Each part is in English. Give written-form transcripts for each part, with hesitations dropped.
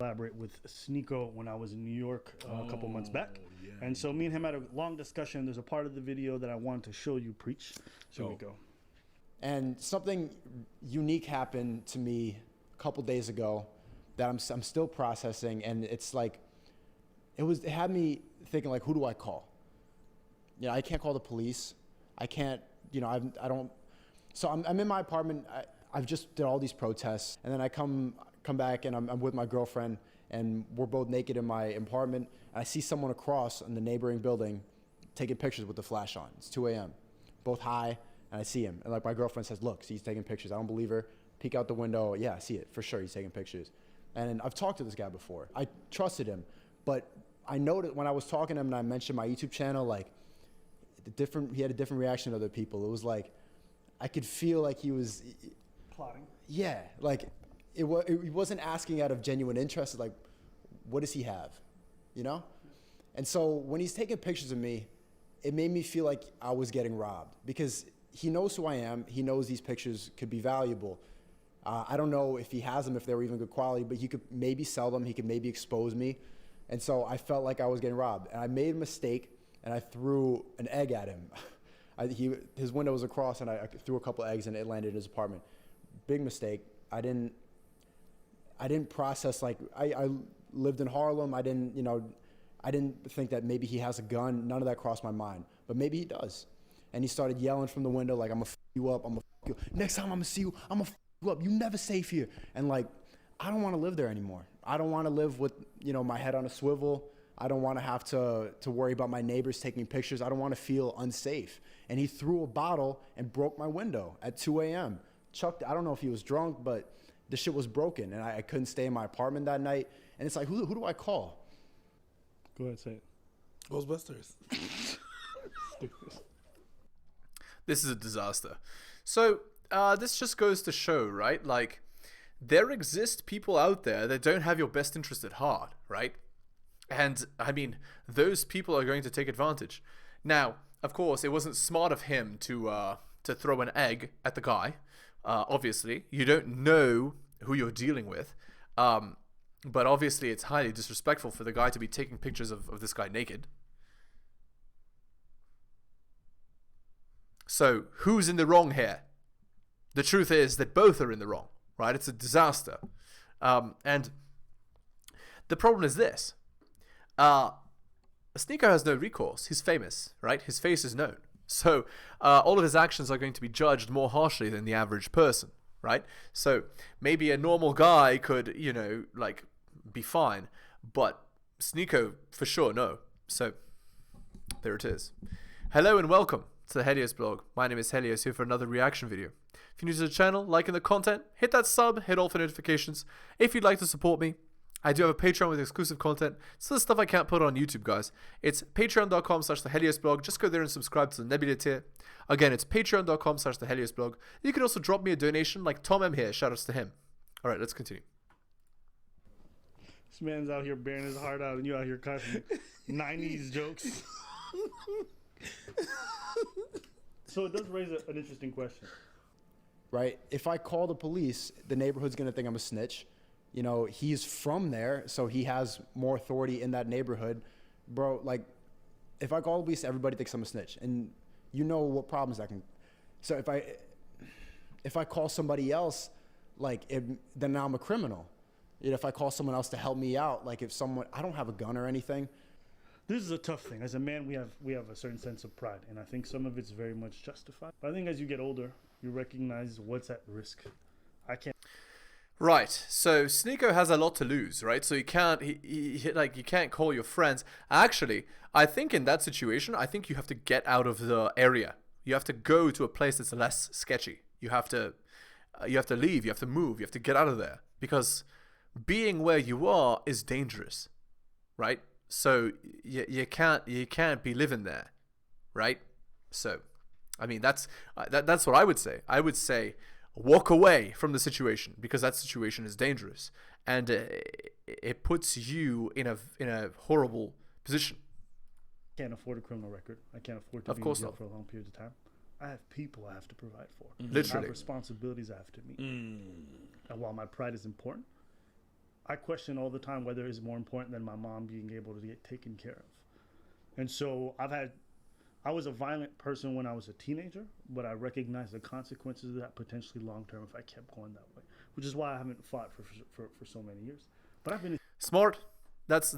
collaborate with Sneako when I was in New York a couple months back. Yeah, and so me and him had a long discussion. There's a part of the video that I wanted to show you, Preach. So we go. And something unique happened to me a couple days ago that I'm still processing, and it's like it had me thinking, like, who do I call? You know, I can't call the police. I can't, you know, I don't. So I'm in my apartment. I've just did all these protests, and then I come back, and I'm with my girlfriend, and we're both naked in my apartment. And I see someone across in the neighboring building taking pictures with the flash on. It's 2 a.m. Both high, and I see him. And like my girlfriend says, look, see, he's taking pictures. I don't believe her. Peek out the window. Yeah, I see it for sure. He's taking pictures. And I've talked to this guy before. I trusted him, but I noticed when I was talking to him and I mentioned my YouTube channel, like he had a different reaction to other people. It was like I could feel like he was plotting. Yeah, like he wasn't asking out of genuine interest. Like, what does he have, you know? And so when he's taking pictures of me, it made me feel like I was getting robbed because he knows who I am. He knows these pictures could be valuable. I don't know if he has them, if they were even good quality, but he could maybe sell them. He could maybe expose me. And so I felt like I was getting robbed. And I made a mistake, and I threw an egg at him. His window was across, and I threw a couple eggs, and it landed in his apartment. Big mistake. I didn't process, like, I lived in Harlem. I didn't think that maybe he has a gun. None of that crossed my mind. But maybe he does. And he started yelling from the window, like, I'm going to f you up. I'm going to f you. Next time I'm going to see you, I'm going to f you up. You never safe here. And, like, I don't want to live there anymore. I don't want to live with, my head on a swivel. I don't want to have to worry about my neighbors taking pictures. I don't want to feel unsafe. And he threw a bottle and broke my window at 2 a.m. I don't know if he was drunk, but the shit was broken. And I couldn't stay in my apartment that night. And it's like, who do I call? Go ahead, say it. Ghostbusters. This is a disaster. So this just goes to show, right? Like, there exist people out there that don't have your best interest at heart, right? And I mean, those people are going to take advantage. Now, of course, it wasn't smart of him to throw an egg at the guy. Obviously, you don't know who you're dealing with. But obviously, it's highly disrespectful for the guy to be taking pictures of this guy naked. So, who's in the wrong here? The truth is that both are in the wrong, right? It's a disaster. And the problem is this. Sneako has no recourse. He's famous, right? His face is known. So, all of his actions are going to be judged more harshly than the average person, right? So, maybe a normal guy could, like, be fine. But Sneako, for sure, no. So, there it is. Hello and welcome to the Helios blog. My name is Helios, here for another reaction video. If you're new to the channel, liking the content, hit that sub, hit all for notifications. If you'd like to support me, I do have a Patreon with exclusive content. It's the stuff I can't put on YouTube, guys. It's patreon.com/theheliosblog. Just go there and subscribe to the Nebula tier. Again, it's patreon.com/theheliosblog. You can also drop me a donation like Tom M here. Shoutouts to him. All right, let's continue. This man's out here bearing his heart out, and you out here cutting 90s jokes. So it does raise an interesting question. Right? If I call the police, the neighborhood's going to think I'm a snitch. He's from there, so he has more authority in that neighborhood. Bro, like, if I call the police, everybody thinks I'm a snitch. And you know what problems that can... So if I call somebody else, like, then now I'm a criminal. If I call someone else to help me out, like, I don't have a gun or anything. This is a tough thing. As a man, we have a certain sense of pride, and I think some of it's very much justified. But I think as you get older, you recognize what's at risk. I can't... Right, so Sneako has a lot to lose, right? So you can't you can't call your friends. Actually, I think in that situation, I think you have to get out of the area. You have to go to a place that's less sketchy. You have to leave. You have to move. You have to get out of there because being where you are is dangerous, right? So you can't be living there, right? So, I mean that's what I would say. I would say, walk away from the situation because that situation is dangerous and it puts you in a horrible position. I can't afford a criminal record. I can't afford to be in jail for a long period of time. I have people I have to provide for. Literally. I have responsibilities I have to meet. And while my pride is important, I question all the time whether it's more important than my mom being able to get taken care of. And so I was a violent person when I was a teenager, but I recognize the consequences of that potentially long term if I kept going that way, which is why I haven't fought for so many years. But I've been Smart. That's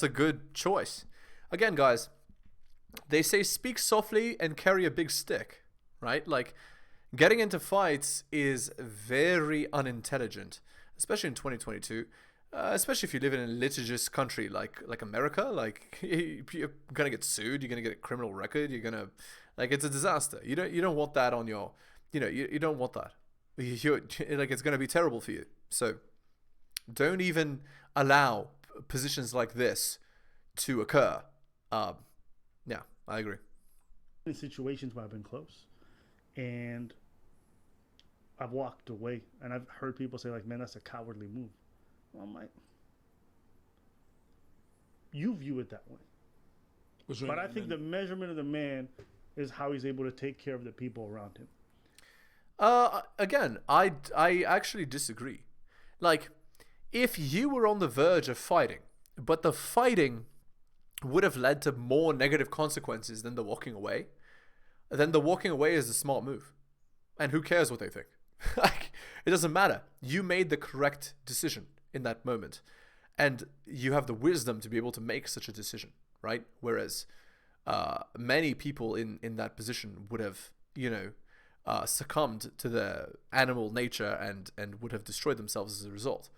a good choice. Again, guys, they say speak softly and carry a big stick, right? Like, getting into fights is very unintelligent, especially in 2022. Especially if you live in a litigious country like America, like you're gonna get sued, you're gonna get a criminal record, you're gonna, like, it's a disaster. You don't want that on your, you don't want that. You're like, it's gonna be terrible for you. So don't even allow positions like this to occur. Yeah, I agree. in situations where I've been close, and I've walked away, and I've heard people say, like, man, that's a cowardly move. Well, I'm like, you view it that way. But I think the measurement of the man is how he's able to take care of the people around him. Again, I actually disagree. Like, if you were on the verge of fighting, but the fighting would have led to more negative consequences than the walking away, then the walking away is a smart move. And who cares what they think? Like, it doesn't matter. You made the correct decision in that moment. And you have the wisdom to be able to make such a decision, right? Whereas many people in that position would have, succumbed to their animal nature and would have destroyed themselves as a result.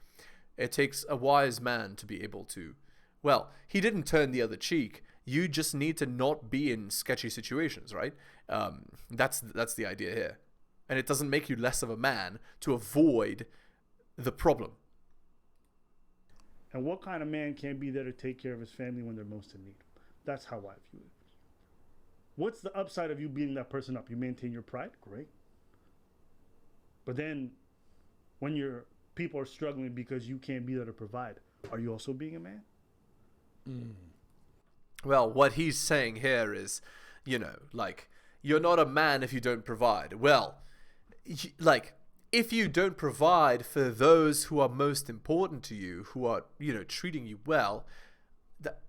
It takes a wise man to be able to, well, he didn't turn the other cheek. You just need to not be in sketchy situations, right? That's the idea here. And it doesn't make you less of a man to avoid the problem. And what kind of man can't be there to take care of his family when they're most in need? That's how I view it. What's the upside of you beating that person up? You maintain your pride? Great. But then when your people are struggling because you can't be there to provide, are you also being a man? Well, what he's saying here is, like, you're not a man if you don't provide. Well, like, if you don't provide for those who are most important to you, who are, treating you well,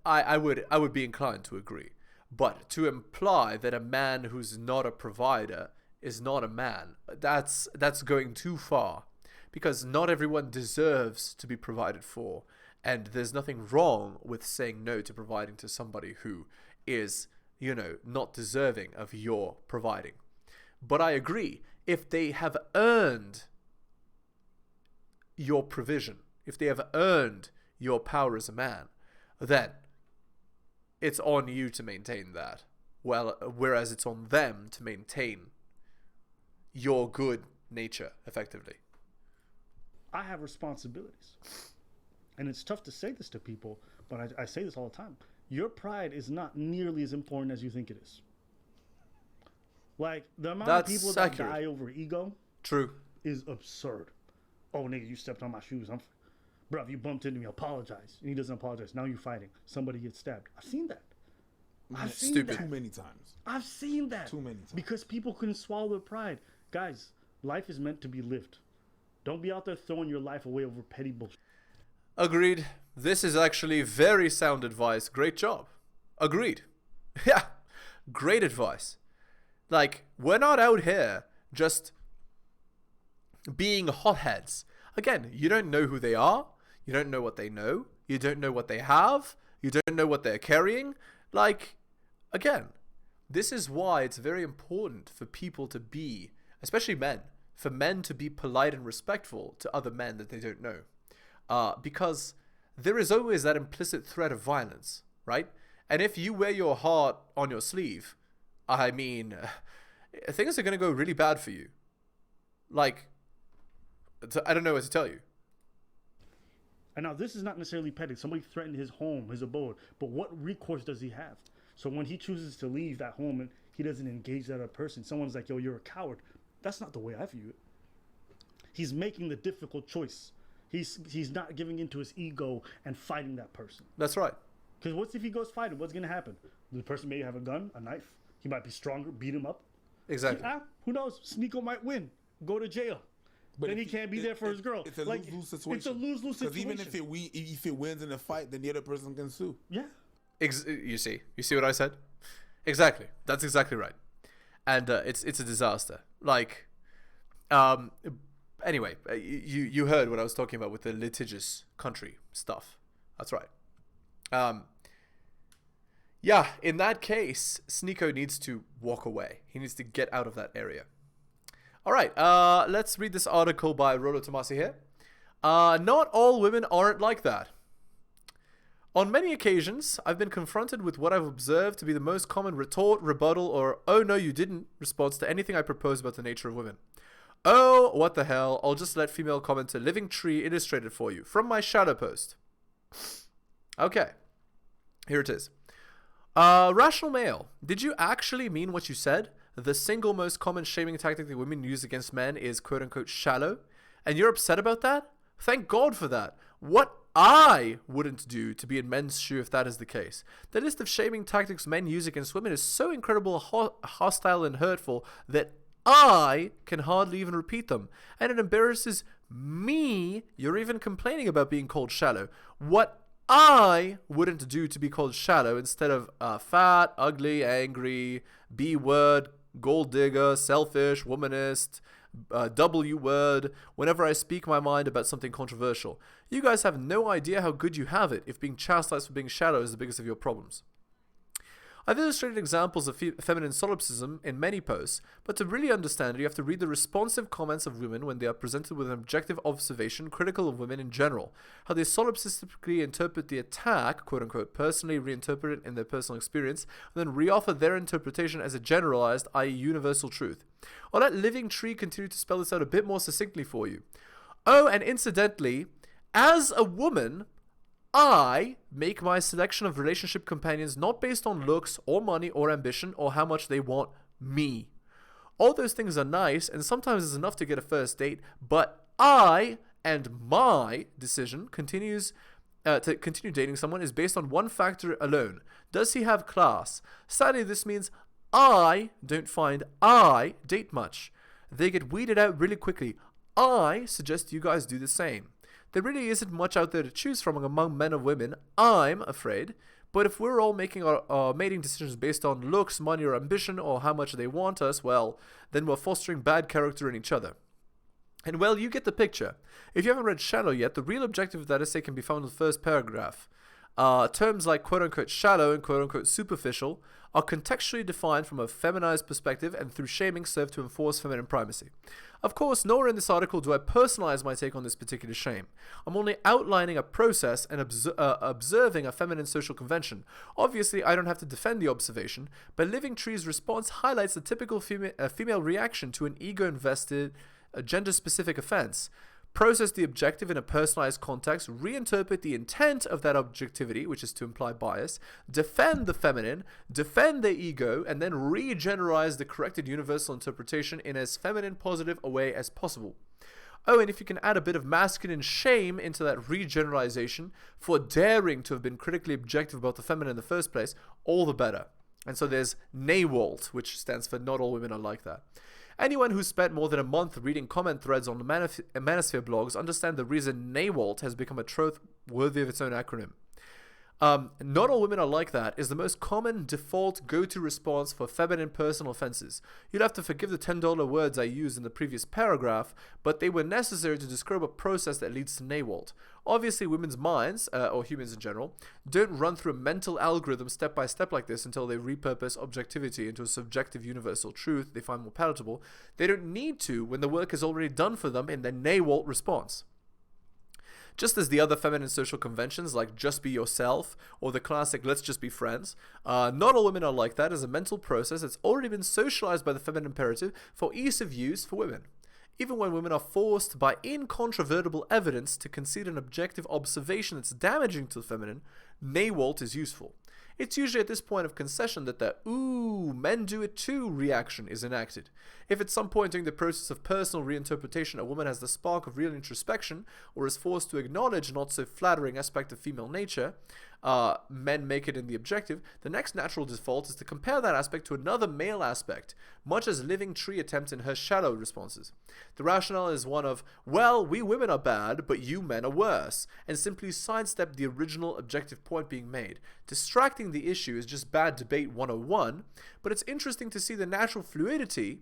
I would be inclined to agree. But to imply that a man who's not a provider is not a man, that's going too far, because not everyone deserves to be provided for, and there's nothing wrong with saying no to providing to somebody who is, not deserving of your providing. But I agree, if they have earned your provision, if they have earned your power as a man, then it's on you to maintain that. Well, whereas it's on them to maintain your good nature, effectively. I have responsibilities. And it's tough to say this to people, but I say this all the time. Your pride is not nearly as important as you think it is. Like, the amount of people that die over ego is absurd. Oh, nigga, you stepped on my shoes. Bro, if you bumped into me, apologize. And he doesn't apologize. Now you're fighting. Somebody gets stabbed. I've seen that. I've seen that. Too many times. I've seen that. Too many times. Because people couldn't swallow their pride. Guys, life is meant to be lived. Don't be out there throwing your life away over petty bullshit. Agreed. This is actually very sound advice. Great job. Agreed. Yeah. Great advice. Like, we're not out here just being hotheads. Again, you don't know who they are. You don't know what they know. You don't know what they have. You don't know what they're carrying. Like, again, this is why it's very important for people to be, especially men, for men to be polite and respectful to other men that they don't know. Because there is always that implicit threat of violence, right? And if you wear your heart on your sleeve, I mean, things are going to go really bad for you. Like, I don't know what to tell you. And now this is not necessarily petty. Somebody threatened his home, his abode. But what recourse does he have? So when he chooses to leave that home and he doesn't engage that other person, someone's like, yo, you're a coward. That's not the way I view it. He's making the difficult choice. He's not giving into his ego and fighting that person. That's right. Because what if he goes fighting? What's going to happen? The person may have a gun, a knife. He might be stronger, beat him up. Exactly. Who knows? Sneako might win. Go to jail. But then he can't be there for his girl. It's a like, lose-lose situation. It's a lose-lose situation. Because even if it wins in a fight, then the other person can sue. Yeah. You see what I said? Exactly. That's exactly right. And it's a disaster. Like, anyway, you heard what I was talking about with the litigious country stuff. That's right. Yeah, in that case, Sneako needs to walk away. He needs to get out of that area. All right, let's read this article by Rollo Tomasi here. Not all women aren't like that. On many occasions, I've been confronted with what I've observed to be the most common retort, rebuttal, or "oh no you didn't" response to anything I propose about the nature of women. Oh, what the hell, I'll just let female commenter Living Tree illustrate it for you, from my shadow post. Okay, here it is. Rational male, did you actually mean what you said? The single most common shaming tactic that women use against men is quote-unquote shallow, and you're upset about that? Thank God for that. What I wouldn't do to be in men's shoe if that is the case. The list of shaming tactics men use against women is so incredible, hostile, and hurtful that I can hardly even repeat them, and it embarrasses me you're even complaining about being called shallow. What I wouldn't do to be called shallow instead of fat, ugly, angry, B-word, gold digger, selfish, womanist, W-word, whenever I speak my mind about something controversial. You guys have no idea how good you have it if being chastised for being shallow is the biggest of your problems. I've illustrated examples of feminine solipsism in many posts, but to really understand it, you have to read the responsive comments of women when they are presented with an objective observation critical of women in general, how they solipsistically interpret the attack, quote-unquote, personally reinterpret it in their personal experience, and then reoffer their interpretation as a generalized, i.e. universal truth. I'll let Living Tree continue to spell this out a bit more succinctly for you. Oh, and incidentally, as a woman, I make my selection of relationship companions not based on looks or money or ambition or how much they want me. All those things are nice and sometimes it's enough to get a first date, but I and my decision to continue dating someone is based on one factor alone. Does he have class? Sadly, this means I don't find I date much. They get weeded out really quickly. I suggest you guys do the same. There really isn't much out there to choose from among men or women, I'm afraid. But if we're all making our mating decisions based on looks, money, or ambition, or how much they want us, well, then we're fostering bad character in each other. And well, you get the picture. If you haven't read Shallow yet, the real objective of that essay can be found in the first paragraph. Terms like quote-unquote shallow and quote-unquote superficial are contextually defined from a feminized perspective and through shaming serve to enforce feminine primacy. Of course, nowhere in this article do I personalize my take on this particular shame. I'm only outlining a process and observing a feminine social convention. Obviously, I don't have to defend the observation, but Living Tree's response highlights the typical female reaction to an ego-invested, gender-specific offense. Process the objective in a personalized context, reinterpret the intent of that objectivity, which is to imply bias, defend the feminine, defend their ego, and then regeneralize the corrected universal interpretation in as feminine positive a way as possible. Oh, and if you can add a bit of masculine shame into that regeneralization for daring to have been critically objective about the feminine in the first place, all the better. And so there's NAWALT, which stands for Not All Women Are Like That. Anyone who's spent more than a month reading comment threads on the Manosphere blogs understand the reason NAWALT has become a trope worthy of its own acronym. Not all women are like that is the most common default go-to response for feminine personal offenses. You'll have to forgive the $10 words I used in the previous paragraph, but they were necessary to describe a process that leads to NAWALT. Obviously, women's minds, or humans in general, don't run through a mental algorithm step by step like this until they repurpose objectivity into a subjective universal truth they find more palatable. They don't need to when the work is already done for them in their NAWALT response. Just as the other feminine social conventions like just be yourself or the classic let's just be friends, not all women are like that as a mental process that's already been socialized by the feminine imperative for ease of use for women. Even when women are forced by incontrovertible evidence to concede an objective observation that's damaging to the feminine, NAWALT is useful. It's usually at this point of concession that the "ooh, men do it too" reaction is enacted. If at some point during the process of personal reinterpretation a woman has the spark of real introspection, or is forced to acknowledge a not so flattering aspect of female nature, men make it in the objective, the next natural default is to compare that aspect to another male aspect, much as living tree attempts in her shallow responses. The rationale is one of, well, we women are bad, but you men are worse, and simply sidestep the original objective point being made. Distracting the issue is just bad debate 101, but it's interesting to see the natural fluidity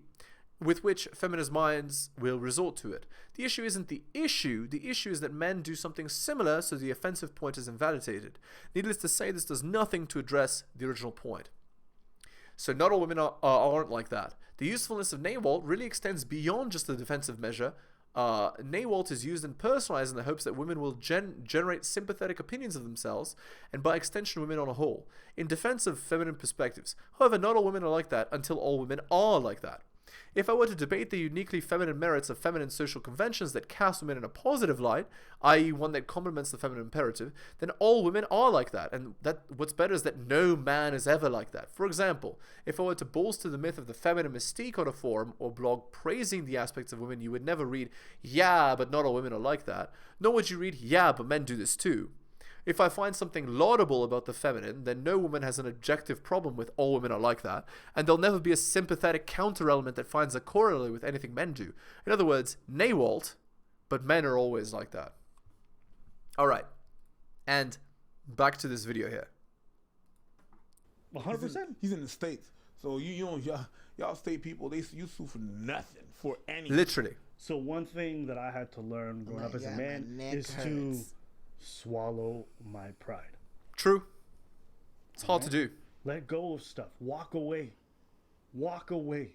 with which feminist minds will resort to it. The issue isn't the issue is that men do something similar, so the offensive point is invalidated. Needless to say, this does nothing to address the original point. So not all women aren't like that. The usefulness of NAWALT really extends beyond just the defensive measure. NAWALT is used and personalized in the hopes that women will generate sympathetic opinions of themselves, and by extension women on a whole, in defense of feminine perspectives. However, not all women are like that until all women are like that. If I were to debate the uniquely feminine merits of feminine social conventions that cast women in a positive light, i.e. one that complements the feminine imperative, then all women are like that, and what's better is that no man is ever like that. For example, if I were to bolster the myth of the feminine mystique on a forum or blog praising the aspects of women, you would never read, yeah, but not all women are like that, nor would you read, yeah, but men do this too. If I find something laudable about the feminine, then no woman has an objective problem with all women are like that, and there'll never be a sympathetic counter-element that finds a corollary with anything men do. In other words, NAWALT, but men are always like that. Alright, and back to this video here. 100%. He's in the States. So y'all state people, you sue for nothing, for anything. Literally. So one thing that I had to learn growing up as a man is to swallow my pride. True. It's hard to do. Let go of stuff. Walk away. Walk away.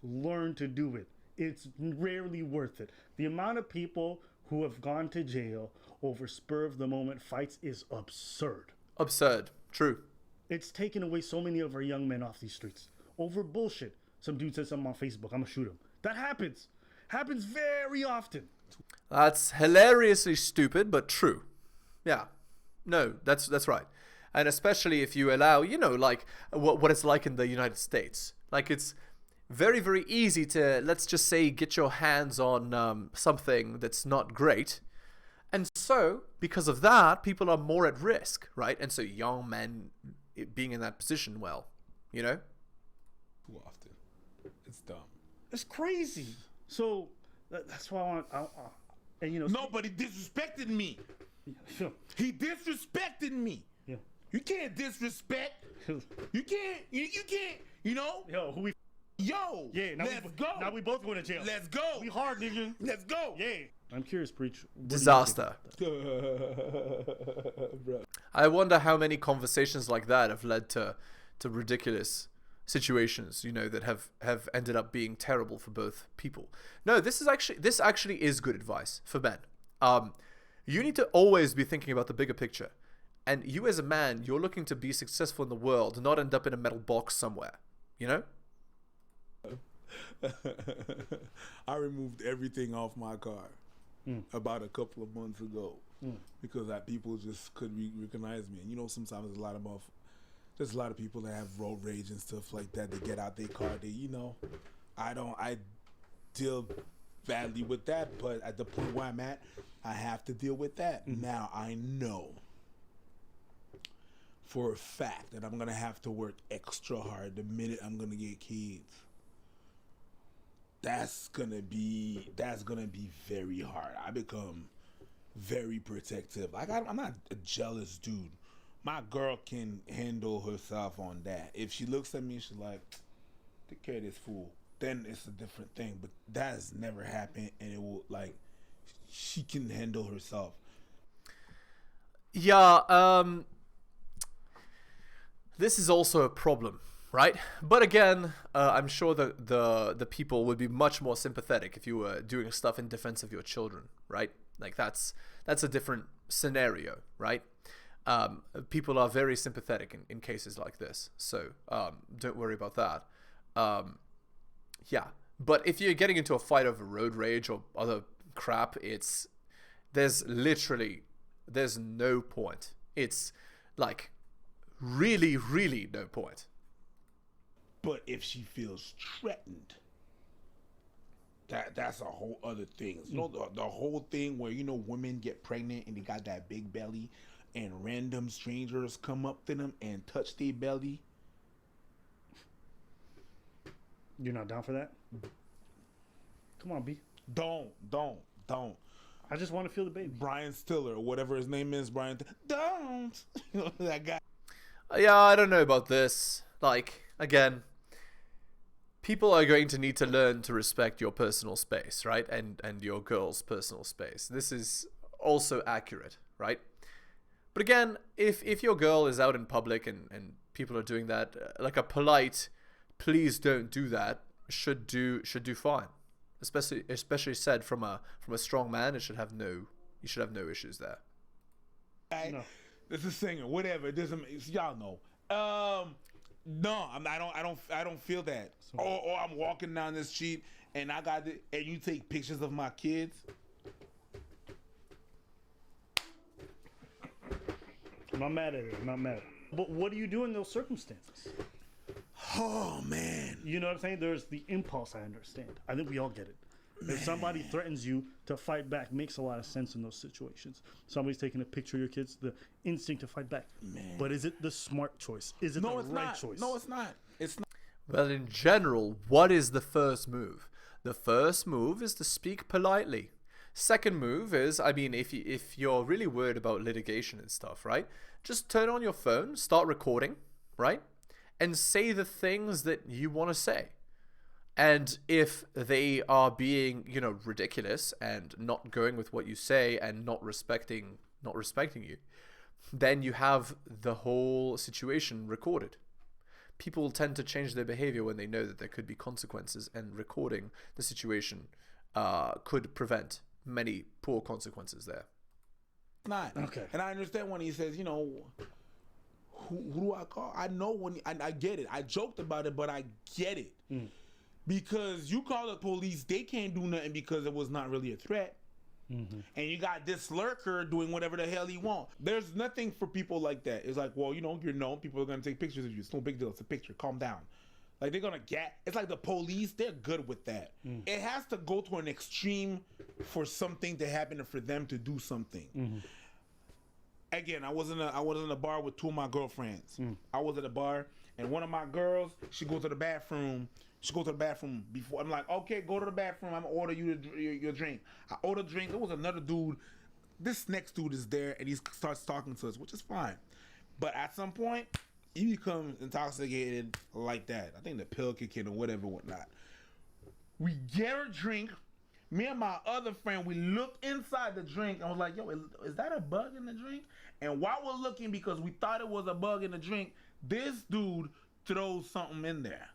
Learn to do it. It's rarely worth it. The amount of people who have gone to jail over spur of the moment fights is absurd. Absurd. True. It's taken away so many of our young men off these streets over bullshit. Some dude said something on Facebook, I'm gonna shoot him. That happens. Happens very often. That's hilariously stupid, but true. Yeah. No, that's right. And especially if you allow, like what it's like in the United States. Like it's very, very easy to, let's just say, get your hands on something that's not great. And so, because of that, people are more at risk, right? And so young men being in that position, well, Too often. It's dumb. It's crazy. So that's why I want, and Nobody disrespected me. Yeah. He disrespected me. Yeah. You can't disrespect. You can't. You can't. Yo, who we? Yo. Yeah. Now let's go. Now we both going to jail. Let's go. We hard, nigga. Let's go. Yeah. I'm curious, Preach. Disaster. Bro. I wonder how many conversations like that have led to ridiculous situations, that have ended up being terrible for both people. No, this actually is good advice for men. You need to always be thinking about the bigger picture. And you as a man, you're looking to be successful in the world, not end up in a metal box somewhere. I removed everything off my car about a couple of months ago because people just couldn't recognize me. And sometimes there's a lot of people that have road rage and stuff like that. They get out their car. I deal badly with that, but at the point where I'm at, I have to deal with that. Now I know for a fact that I'm gonna have to work extra hard the minute I'm gonna get kids. That's gonna be very hard. I become very protective. I'm not a jealous dude. My girl can handle herself on that. If she looks at me, she's like, take care of this fool. Then it's a different thing. But that has never happened, and it will she can handle herself. Yeah, this is also a problem, right? But again, I'm sure that the people would be much more sympathetic if you were doing stuff in defense of your children, right? Like that's a different scenario, right? People are very sympathetic in cases like this, so don't worry about that. Yeah, but if you're getting into a fight over road rage or other crap, there's no point. It's like really, really no point. But if she feels threatened, that's a whole other thing. You know, the whole thing where, you know, women get pregnant and they got that big belly and random strangers come up to them and touch their belly. You're not down for that? Come on, B. Don't. I just want to feel the baby. Brian Stiller, or whatever his name is, don't. You know, that guy. Yeah, I don't know about this. Like, again, people are going to need to learn to respect your personal space, right? And your girl's personal space. This is also accurate, right? But again, if your girl is out in public and people are doing that, like a polite, please don't do that, should do fine. Especially said from a strong man, you should have no issues there. No. This is singer, whatever. It doesn't. Y'all know. No, I don't feel that. Or I'm walking down the street and and you take pictures of my kids. I'm not mad at it. I'm not mad. But what do you do in those circumstances? Oh man. You know what I'm saying? There's the impulse. I understand. I think we all get it. If somebody threatens you, to fight back makes a lot of sense in those situations. Somebody's taking a picture of your kids, the instinct to fight back. Man. But is it the smart choice? Is it the right choice? No, it's not. It's not. Well, in general, what is the first move? The first move is to speak politely. Second move is, I mean, if you're really worried about litigation and stuff, right? Just turn on your phone, start recording, right? And say the things that you want to say. And if they are being, you know, ridiculous and not going with what you say and not respecting you, then you have the whole situation recorded. People tend to change their behavior when they know that there could be consequences, and recording the situation could prevent many poor consequences there. Not. Okay. And I understand when he says, you know, who do I call? I know I get it. I joked about it, but I get it. Because you call the police, they can't do nothing because it was not really a threat. Mm-hmm. And you got this lurker doing whatever the hell he wants. There's nothing for people like that. It's like, well, you know, you're known. People are going to take pictures of you. It's no big deal. It's a picture. Calm down. Like, they're going to it's like the police, they're good with that. It has to go to an extreme for something to happen and for them to do something. Mm-hmm. Again, I was in a bar with two of my girlfriends. I was at a bar, and one of my girls, she goes to the bathroom. She goes to the bathroom before. I'm like, okay, go to the bathroom. I'm going to order you your drink. I order a drink. There was another dude. This next dude is there, and he starts talking to us, which is fine. But at some point, he becomes intoxicated like that. I think the pill kick in or whatnot. We get our drink. Me and my other friend, we looked inside the drink and was like, yo, is that a bug in the drink? And while we're looking, because we thought it was a bug in the drink, this dude throws something in there.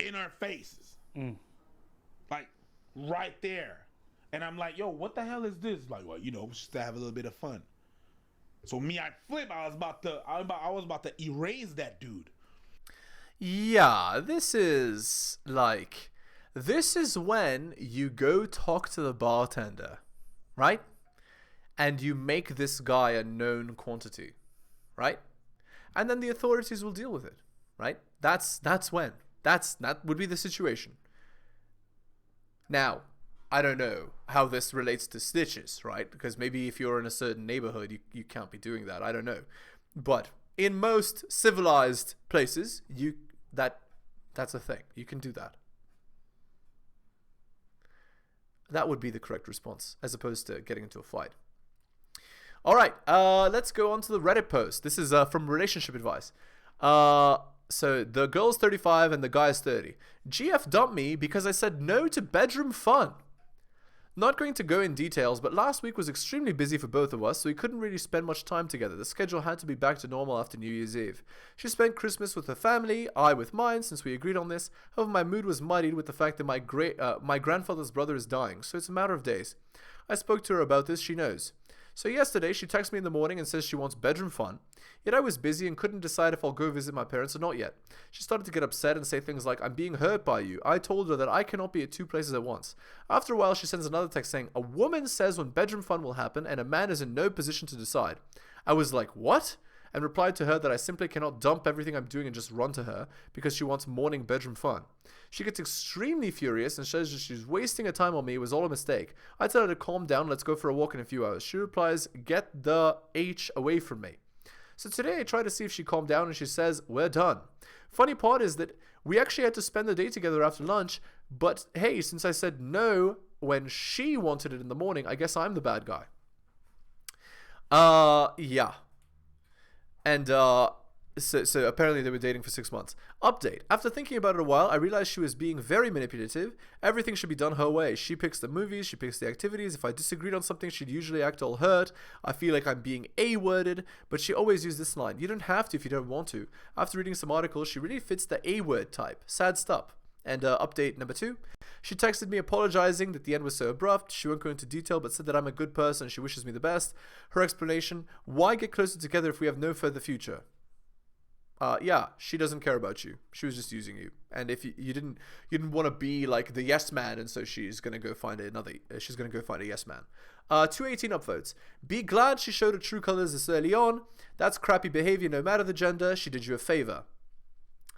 In our faces. Like, right there. And I'm like, yo, what the hell is this? Like, well, you know, just to have a little bit of fun. So me, I flip. I was about to erase that dude. Yeah, this is when you go talk to the bartender, right? And you make this guy a known quantity, right? And then the authorities will deal with it, right? That's when. That would be the situation. Now, I don't know how this relates to snitches, right? Because maybe if you're in a certain neighborhood, you can't be doing that. I don't know. But in most civilized places, that's a thing. You can do that. That would be the correct response, as opposed to getting into a fight. All right, let's go on to the Reddit post. This is from Relationship Advice. So the girl's 35 and the guy's 30. GF dumped me because I said no to bedroom fun. Not going to go in details, but last week was extremely busy for both of us, so we couldn't really spend much time together. The schedule had to be back to normal after New Year's Eve. She spent Christmas with her family, I with mine, since we agreed on this. However, my mood was muddied with the fact that my grandfather's brother is dying, so it's a matter of days. I spoke to her about this, she knows. So yesterday, she texts me in the morning and says she wants bedroom fun. Yet I was busy and couldn't decide if I'll go visit my parents or not yet. She started to get upset and say things like, I'm being hurt by you. I told her that I cannot be at two places at once. After a while, she sends another text saying, a woman says when bedroom fun will happen and a man is in no position to decide. I was like, what? and replied to her that I simply cannot dump everything I'm doing and just run to her because she wants morning bedroom fun. She gets extremely furious and says that she's wasting her time on me. It was all a mistake. I tell her to calm down, let's go for a walk in a few hours. She replies, get the H away from me. So today I try to see if she calmed down and she says, we're done. Funny part is that we actually had to spend the day together after lunch, but hey, since I said no when she wanted it in the morning, I guess I'm the bad guy. Yeah. And, so apparently they were dating for 6 months. Update. After thinking about it a while, I realized she was being very manipulative. Everything should be done her way. She picks the movies, she picks the activities. If I disagreed on something, she'd usually act all hurt. I feel like I'm being A-worded, but she always used this line. You don't have to if you don't want to. After reading some articles, she really fits the A-word type. Sad stuff. And update number 2. She texted me apologizing that the end was so abrupt. She won't go into detail, but said that I'm a good person and she wishes me the best. Her explanation, why get closer together if we have no further future? Yeah, she doesn't care about you. She was just using you. And if you didn't want to be like the yes man, and so she's going to go find she's going to go find a yes man. 218 upvotes. Be glad she showed her true colors this early on. That's crappy behavior no matter the gender. She did you a favor.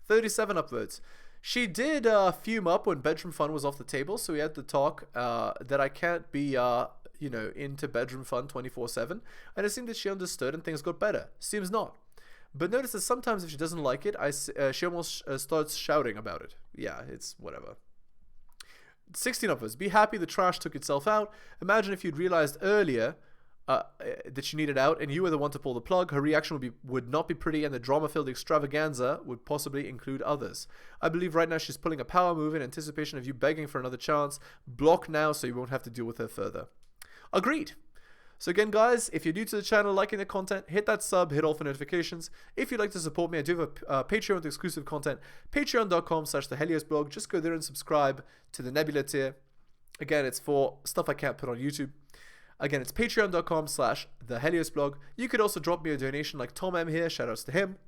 37 upvotes. She did fume up when bedroom fun was off the table, so we had to talk that I can't be, into bedroom fun 24/7. And it seemed that she understood and things got better. Seems not. But notice that sometimes if she doesn't like it, she almost starts shouting about it. Yeah, it's whatever. 16 of us. Be happy the trash took itself out. Imagine if you'd realized earlier that she needed out and you were the one to pull the plug. Her reaction would not be pretty, and the drama-filled extravaganza would possibly include others. I believe right now she's pulling a power move in anticipation of you begging for another chance. Block now so you won't have to deal with her further. Agreed. So again, guys, if you're new to the channel, liking the content, hit that sub, hit all for notifications. If you'd like to support me, I do have a Patreon with exclusive content, patreon.com/theheliosblog. Just go there and subscribe to the Nebula tier. Again, it's for stuff I can't put on YouTube. Again, it's patreon.com/theheliosblog. You could also drop me a donation like Tom M here. Shoutouts to him.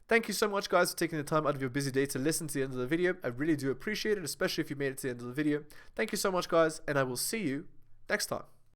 Thank you so much, guys, for taking the time out of your busy day to listen to the end of the video. I really do appreciate it, especially if you made it to the end of the video. Thank you so much, guys, and I will see you next time.